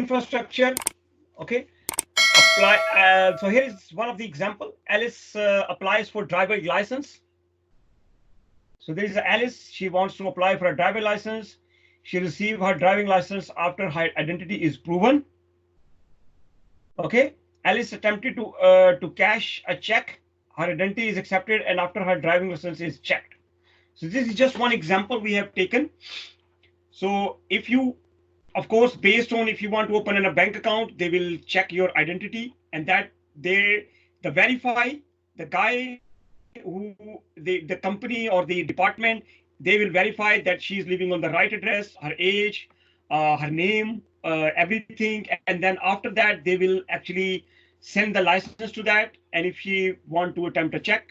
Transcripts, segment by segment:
infrastructure. Okay, apply. So here is one of the example. Alice applies for driver license. So there is Alice. She wants to apply for a driver license. She receives her driving license after her identity is proven. Okay, Alice attempted to cash a check. Her identity is accepted, and after her driving license is checked. So this is just one example we have taken. So if you, of course, based on if you want to open a bank account, they will check your identity, and that they verify the guy who the company or the department, they will verify that she is living on the right address, her age, her name, everything, and then after that they will actually send the license to that. And if she want to attempt a check,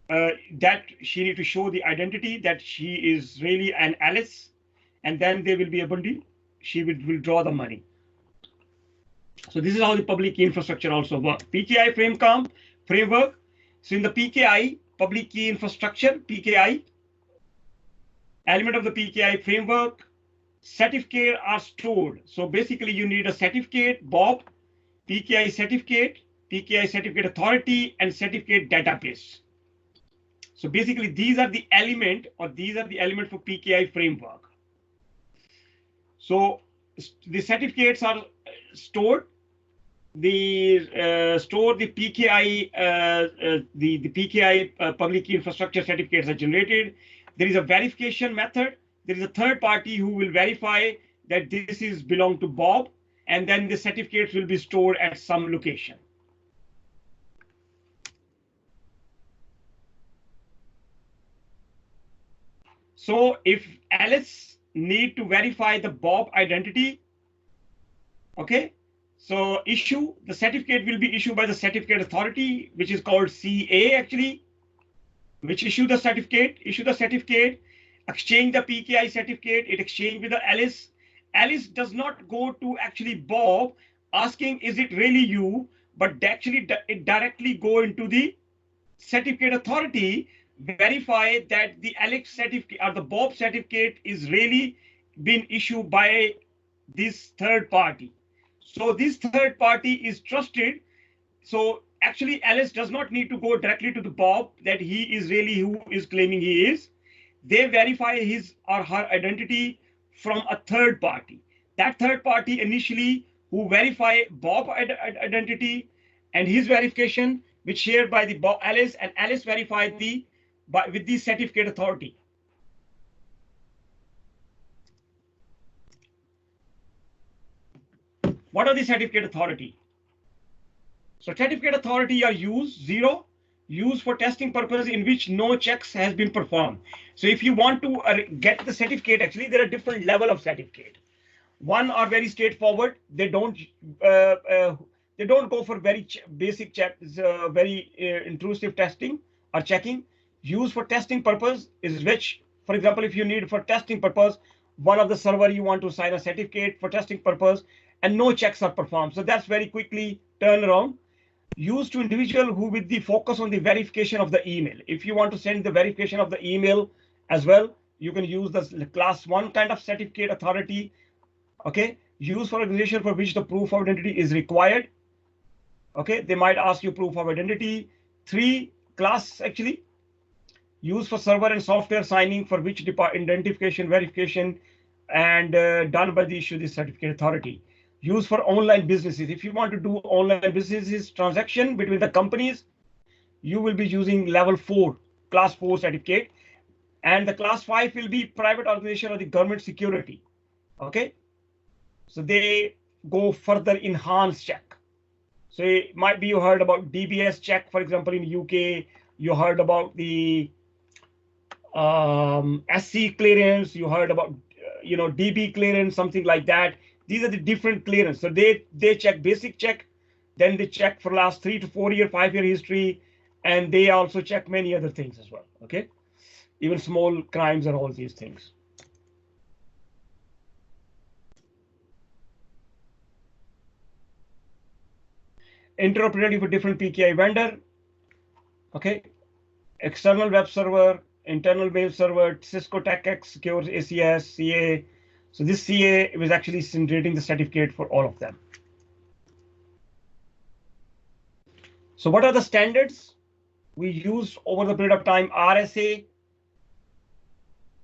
that she need to show the identity that she is really an Alice, and then they will be able to, she will withdraw the money. So this is how the public key infrastructure also works. PKI framework. So in the PKI, public key infrastructure, PKI, element of the PKI framework, certificates are stored. So basically you need a certificate, Bob, PKI certificate authority, and certificate database. So basically these are the element, or these are the element for PKI framework. So the certificates are stored. The PKI, the PKI public key infrastructure certificates are generated. There is a verification method. There is a third party who will verify that this is belong to Bob, and then the certificates will be stored at some location. So if Alice need to verify the Bob identity, okay, so the certificate will be issued by the certificate authority, which is called CA actually, which issue the certificate, exchange the PKI certificate, it exchange with the Alice. Alice does not go to actually Bob asking, is it really you? But actually it directly go into the certificate authority, verify that the Alex certificate or the Bob certificate is really been issued by this third party. So this third party is trusted. So actually Alice does not need to go directly to the Bob that he is really who is claiming he is. They verify his or her identity from a third party. That third party initially who verify Bob identity and his verification, which shared by the Bob Alice, and Alice verified with the certificate authority. What are the certificate authority? So certificate authority are used for testing purposes in which no checks has been performed. So if you want to get the certificate, actually there are different level of certificate. One are very straightforward. They don't go for very basic checks, very intrusive testing or checking. Used for testing purpose is which, for example, if you need for testing purpose, one of the server you want to sign a certificate for testing purpose, and no checks are performed. So that's very quickly turn around. Used to individual who with the focus on the verification of the email. If you want to send the verification of the email as well, you can use the class 1 kind of certificate authority. Okay, used for organization for which the proof of identity is required. Okay, they might ask you proof of identity. 3 class actually used for server and software signing for which identification verification and done by the issue the certificate authority. Used for online businesses. If you want to do online businesses transaction between the companies, you will be using level 4 class 4 certificate, and the class 5 will be private organization or the government security. Okay, so they go further enhanced check. So it might be you heard about DBS check, for example, in UK. You heard about the SC clearance. You heard about DB clearance, something like that. These are the different clearance. So they check basic check, then they check for last 3 to 4 year, 5-year history, and they also check many other things as well. Okay, even small crimes and all these things. Interoperability for different PKI vendor. Okay, external web server, internal mail server, Cisco TechX secures ACS, CA. So this CA was actually generating the certificate for all of them. So what are the standards we used over the period of time? RSA,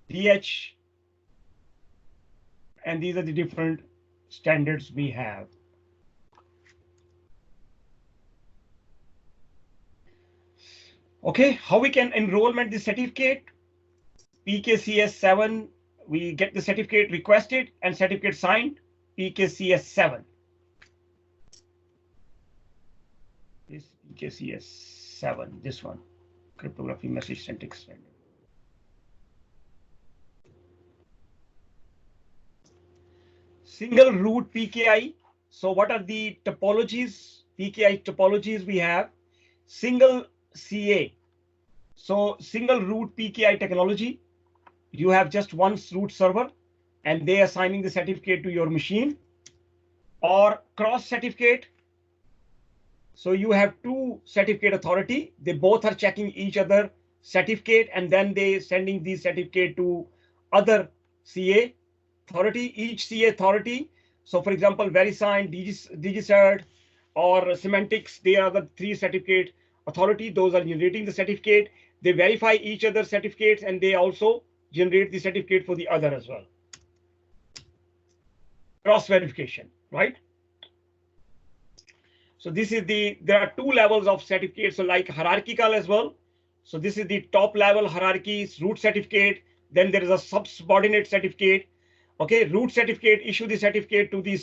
DH, and these are the different standards we have. Okay, how we can enrollment the certificate? PKCS 7, we get the certificate requested and certificate signed. PKCS 7. This PKCS 7, this one, cryptography message syntax standard. Single root PKI. So what are the topologies, PKI topologies we have? Single CA. So single root PKI technology, you have just one root server and they are assigning the certificate to your machine. Or cross certificate. So you have two certificate authority. They both are checking each other certificate and then they sending the certificate to other CA authority, each CA authority. So for example, VeriSign, DigiCert, or Semantics, they are the three certificate authority. Those are generating the certificate. They verify each other's certificates and they also generate the certificate for the other as well. Cross verification, right? So this is there are two levels of certificates, so like hierarchical as well. So this is the top level hierarchy, root certificate. Then there is a subordinate certificate. Okay, root certificate issue the certificate to the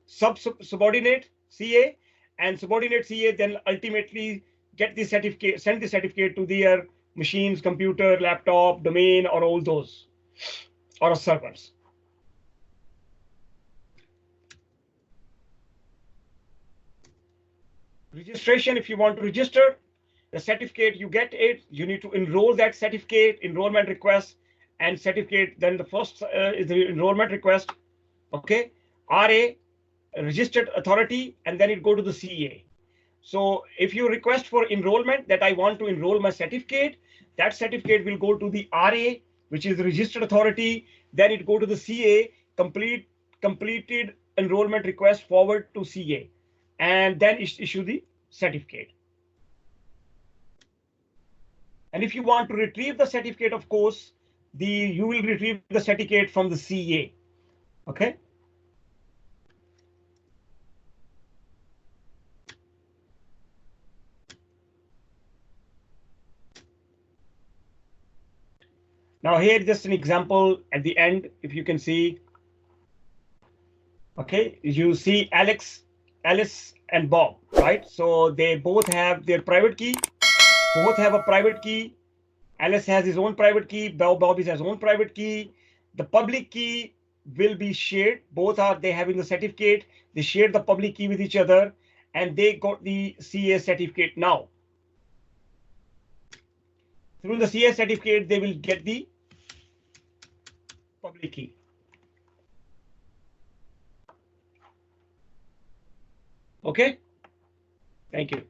subordinate CA, and subordinate CA then ultimately get the certificate, send the certificate to their machines, computer, laptop, domain, or all those, or servers. Registration, if you want to register the certificate, you get it, you need to enroll that certificate, enrollment request and certificate. Then the first is the enrollment request. Okay, RA, registered authority, and then it go to the CA. So if you request for enrollment that I want to enroll my certificate, that certificate will go to the RA, which is the registered authority. Then it go to the CA, completed enrollment request forward to CA, and then issue the certificate. And if you want to retrieve the certificate, of course, you will retrieve the certificate from the CA. Okay. Now here just an example at the end, if you can see. Okay, you see Alice and Bob, right? So they both have their private key. Both have a private key. Alice has his own private key. Bob has his own private key. The public key will be shared. They having the certificate. They share the public key with each other, and they got the CA certificate now. Through the CA certificate, they will get the public key. Okay. Thank you.